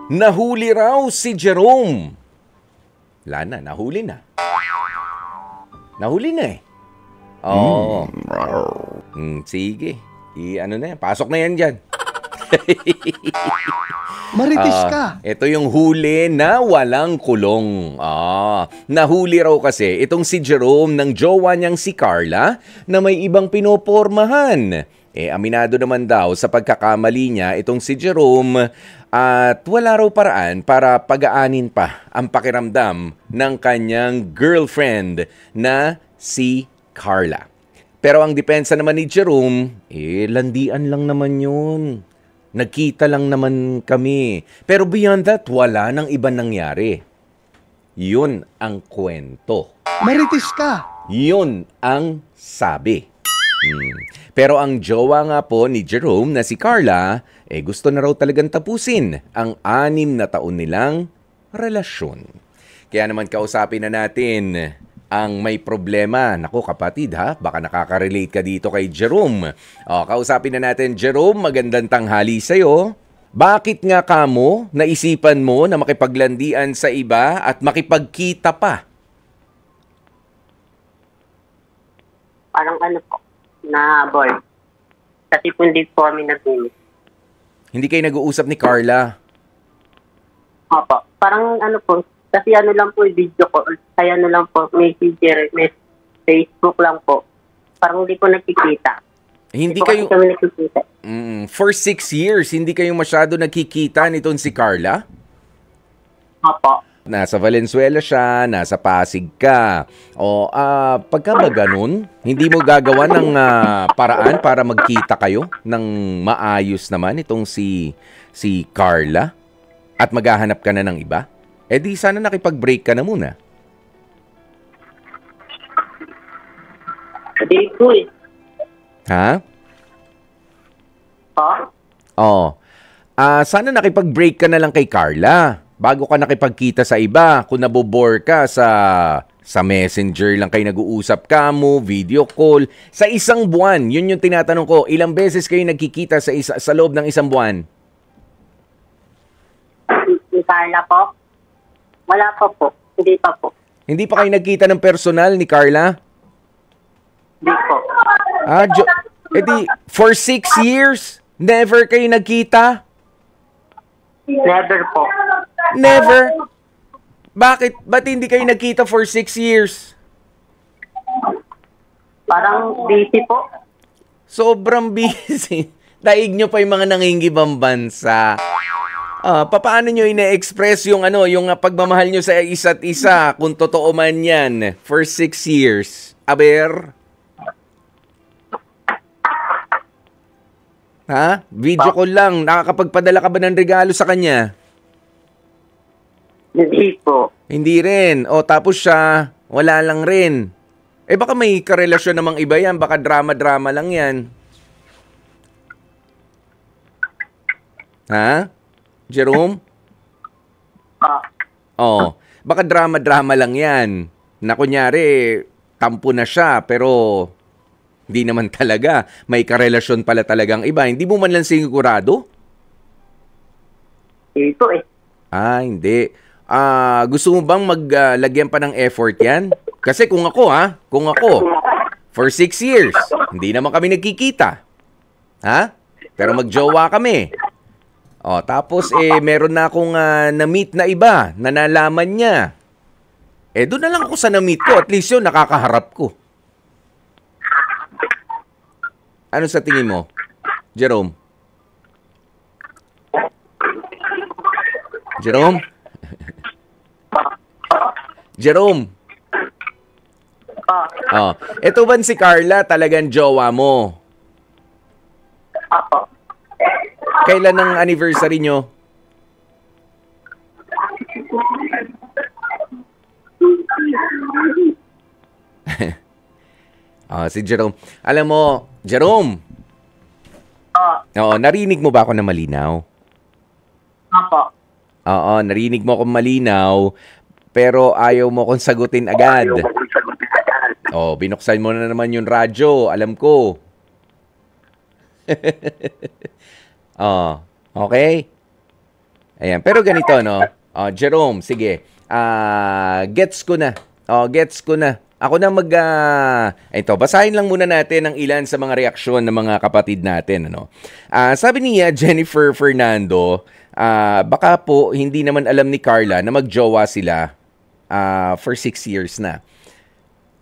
Nahuli raw si Jerome. Wala na, nahuli na. Nahuli na eh. Oo. Sige. Ano na yan, pasok na yan dyan. Maritis ka. Ito yung huli na walang kulong. Nahuli raw kasi itong si Jerome ng jowa niyang si Carla na may ibang pinopormahan. Aminado naman daw sa pagkakamali niya itong si Jerome at wala raw paraan para pagaanin pa ang pakiramdam ng kanyang girlfriend na si Carla. Pero ang depensa naman ni Jerome, landian lang naman yun. Nagkita lang naman kami. Pero beyond that, wala nang iba nangyari. Yun ang kwento. Maritis ka. Yun ang sabi. Pero ang jowa nga po ni Jerome na si Carla, gusto na raw talagang tapusin ang 6 na taon nilang relasyon. Kaya naman kausapin na natin ang may problema. Naku kapatid ha, baka nakaka-relate ka dito kay Jerome. Kausapin na natin, Jerome, magandang tanghali sa'yo. Bakit nga kamo naisipan mo na makipaglandian sa iba at makipagkita pa? Parang ano po, na boy. Kasi po hindi po kami nag-meet. Hindi kayo nag-uusap ni Carla? Opo. Parang ano po, kasi ano lang po, video call. Kaya ano lang po, messenger, Facebook lang po. Parang hindi po nakikita. Hindi po kayo... kami nakikita. For 6 years, hindi kayo masyado nagkikita nitong si Carla? Opo. Nasa Valenzuela siya, nasa Pasig ka. Pagka ba ganun, hindi mo gagawa ng paraan para magkita kayo ng maayos naman itong si Carla? At maghahanap ka na ng iba? Di sana nakipag-break ka na muna. Hindi po eh. Ha? Po? Sana nakipag-break ka na lang kay Carla bago ka nakipagkita sa iba. Kung nabobore ka sa messenger lang kayo nag-uusap ka mo, video call. Sa isang buwan, yun yung tinatanong ko, ilang beses kayo nagkikita sa loob ng isang buwan? Ni Carla po? Wala pa po. Hindi pa po. Hindi pa kayo nagkita ng personal ni Carla? Hindi po. For 6 years, never kayo nagkita? Never po. Never? Bakit? Ba't hindi kayo nagkita for 6 years? Parang busy po. Sobrang busy. Daig nyo pa yung mga nangingibang bansa. Paano nyo ina-express yung pagmamahal nyo sa isa't isa kung totoo man yan for 6 years? Aber? Ha? Video call lang. Nakakapagpadala ka ba ng regalo sa kanya? Hindi po. Hindi rin. Tapos siya, wala lang rin. Baka may karelasyon namang iba yan. Baka drama-drama lang yan. Ha? Jerome? Baka drama-drama lang yan. Na kunyari, tampo na siya, pero hindi naman talaga. May karelasyon pala talagang iba. Hindi mo man lang sigurado? Ito eh. Hindi. Gusto mo bang maglagyan pa ng effort yan? Kasi kung ako, for 6 years, hindi naman kami nagkikita. Ha? Pero magjowa kami. Tapos meron na akong na-meet na iba na nalaman niya. Doon na lang ako sa na-meet ko. At least yun, nakakaharap ko. Ano sa tingin mo, Jerome? Jerome? Jerome? Ito ba si Carla talagang jowa mo? Apo. Kailan ang anniversary nyo? Si Jerome. Alam mo, Jerome. Narinig mo ba ako na malinaw? Apo. Narinig mo akong malinaw, pero ayaw mo akong sagutin agad. Binuksan mo na naman yung radyo, alam ko. Okay? Ayan. Pero ganito, no? Jerome, sige. Gets ko na. Gets ko na. Ako na ito, basahin lang muna natin ang ilan sa mga reaksyon ng mga kapatid natin. Ano? Sabi niya, Jennifer Fernando, baka po hindi naman alam ni Carla na magjowa sila for 6 years na.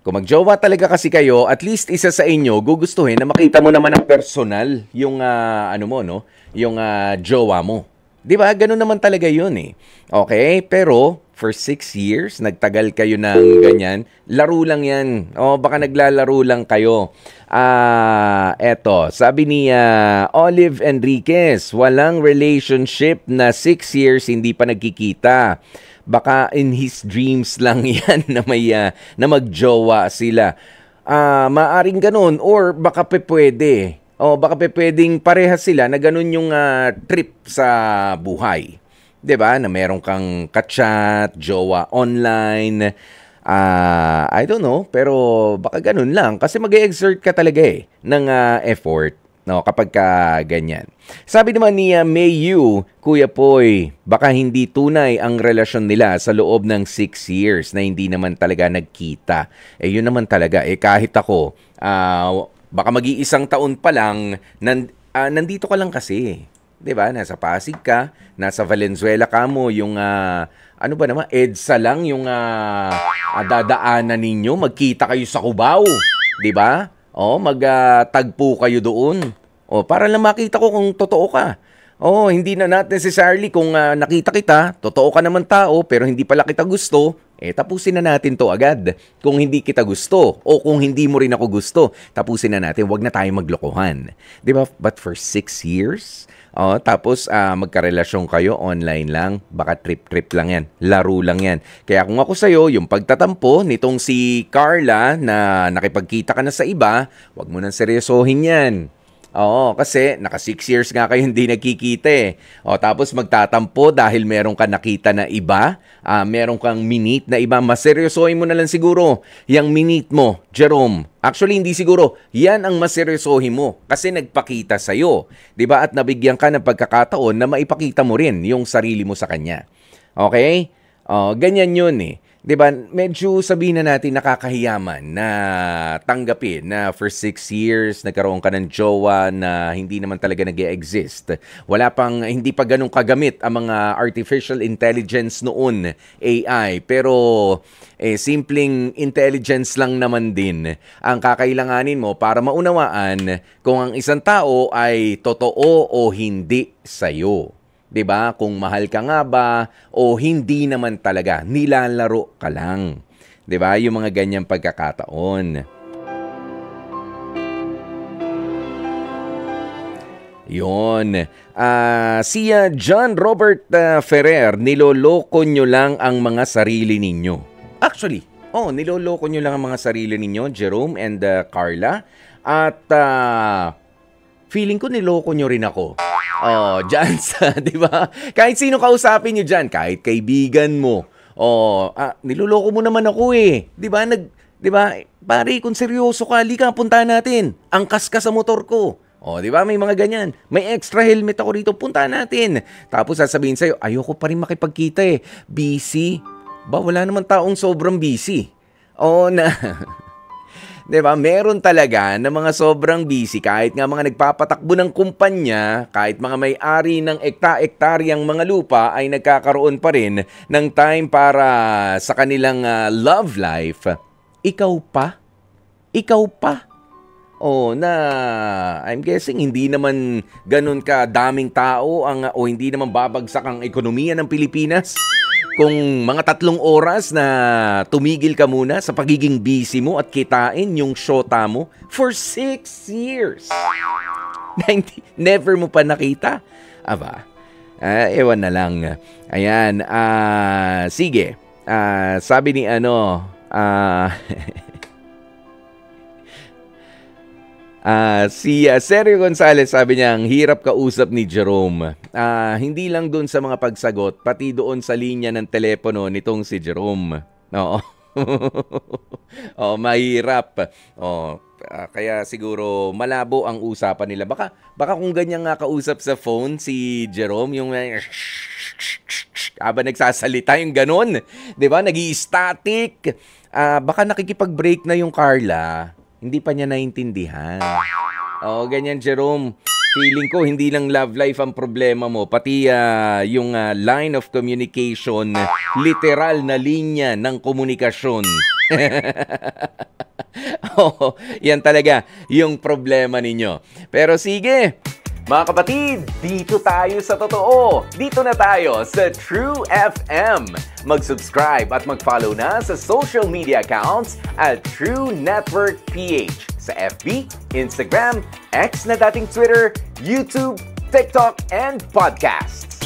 Kung magjowa talaga kasi kayo, at least isa sa inyo gugustuhin na makita mo naman ng personal yung yung jowa mo. 'Di ba? Ganun naman talaga 'yun eh. Okay? Pero for 6 years nagtagal kayo ng ganyan, laro lang 'yan. Baka naglalaro lang kayo. Eto, sabi ni Olive Enriquez, walang relationship na 6 years hindi pa nagkikita. Baka in his dreams lang yan na magjowa sila. Maaring ganun or baka pwede. Baka pwedeng parehas sila na ganun yung trip sa buhay. 'Di ba? Na meron kang ka-chat, jowa online. I don't know, pero baka ganun lang kasi mag-exert ka talaga ng effort. No, kapag ganyan. Sabi naman ni Mayu, Kuya Poy, baka hindi tunay ang relasyon nila sa loob ng 6 years na hindi naman talaga nagkita. Yun naman talaga. Kahit ako, baka mag-iisang taon pa lang, nandito ka lang kasi. 'Di ba? Nasa Pasig ka, nasa Valenzuela ka mo, yung ano ba naman, EDSA lang yung dadaanan ninyo, magkita kayo sa Cubao, 'di ba? Magtagpo kayo doon. Para lang makita ko kung totoo ka. Hindi na not necessarily kung nakita kita, totoo ka naman tao, pero hindi pala kita gusto, tapusin na natin to agad. Kung hindi kita gusto, o kung hindi mo rin ako gusto, tapusin na natin, wag na tayo maglokohan. 'Di ba? But for 6 years, tapos magkarelasyon kayo online lang, baka trip-trip lang yan, laro lang yan. Kaya kung ako sa'yo, yung pagtatampo nitong si Carla na nakipagkita ka na sa iba, wag mo nang seryosohin yan. Kasi naka 6 years nga kayo hindi nagkikita tapos magtatampo dahil meron ka nakita na iba, meron kang minute na iba, maseryosohin mo na lang siguro yung minute mo, Jerome. Actually, hindi siguro. Yan ang maseryosohin mo kasi nagpakita sa'yo. 'Di ba? At nabigyan ka ng pagkakataon na maipakita mo rin yung sarili mo sa kanya. Okay? Ganyan yun 'Di ba? Medyo sabihin na natin nakakahiyaman na tanggapin na for 6 years nagkaroon ka ng jowa na hindi naman talaga nag-e-exist. Hindi pa ganun kagamit ang mga artificial intelligence noon, AI. Pero simpleng intelligence lang naman din ang kakailanganin mo para maunawaan kung ang isang tao ay totoo o hindi sa'yo. 'Di ba? Kung mahal ka nga ba o hindi naman talaga, nilalaro ka lang. 'Di ba? Yung mga ganyang pagkakataon. Yon. Si John Robert Ferrer, niloloko nyo lang ang mga sarili ninyo. Actually, niloloko nyo lang ang mga sarili ninyo, Jerome and Carla. At feeling ko niloko nyo rin ako. Dyan sa, di ba? Kahit sino kausapin nyo dyan, kahit kaibigan mo. Niloloko mo naman ako Di ba? Di ba? Pare, kung seryoso ka, halika, puntahan natin. Angkas ka sa motor ko. Di ba? May mga ganyan. May extra helmet ako rito, puntahan natin. Tapos sasabihin sa'yo, ayoko pa rin makipagkita Busy. Wala naman taong sobrang busy. Na... 'Di ba? Meron talaga na mga sobrang busy kahit nga mga nagpapatakbo ng kumpanya, kahit mga may-ari ng ekta-ektaryang mga lupa ay nagkakaroon pa rin ng time para sa kanilang love life. Ikaw pa? I'm guessing hindi naman ganun ka daming tao o hindi naman babagsak ang ekonomiya ng Pilipinas. Kung mga 3 oras na tumigil ka muna sa pagiging busy mo at kitain yung shota mo for 6 years. Never mo pa nakita? Ewan na lang. Ayan, sige. Sabi ni si Sergio Gonzalez, sabi niya, ang hirap kausap ni Jerome. Hindi lang doon sa mga pagsagot, pati doon sa linya ng telepono nitong si Jerome. Oh, mahirap. Oh, kaya siguro malabo ang usapan nila. Baka kung ganyan nga kausap sa phone si Jerome, yung habang nagsasalita yung ganun, 'di ba? Nag-i-static. Baka nakikipag-break na yung Carla. Hindi pa niya naintindihan. Oh, ganyan Jerome. Feeling ko hindi lang love life ang problema mo, pati yung line of communication, literal na linya ng komunikasyon. Oh, yan talaga yung problema ninyo. Pero sige, mga kapatid, dito tayo sa totoo. Dito na tayo sa True FM. Mag-subscribe at mag-follow na sa social media accounts at True Network PH sa FB, Instagram, X na dating Twitter, YouTube, TikTok, and podcasts.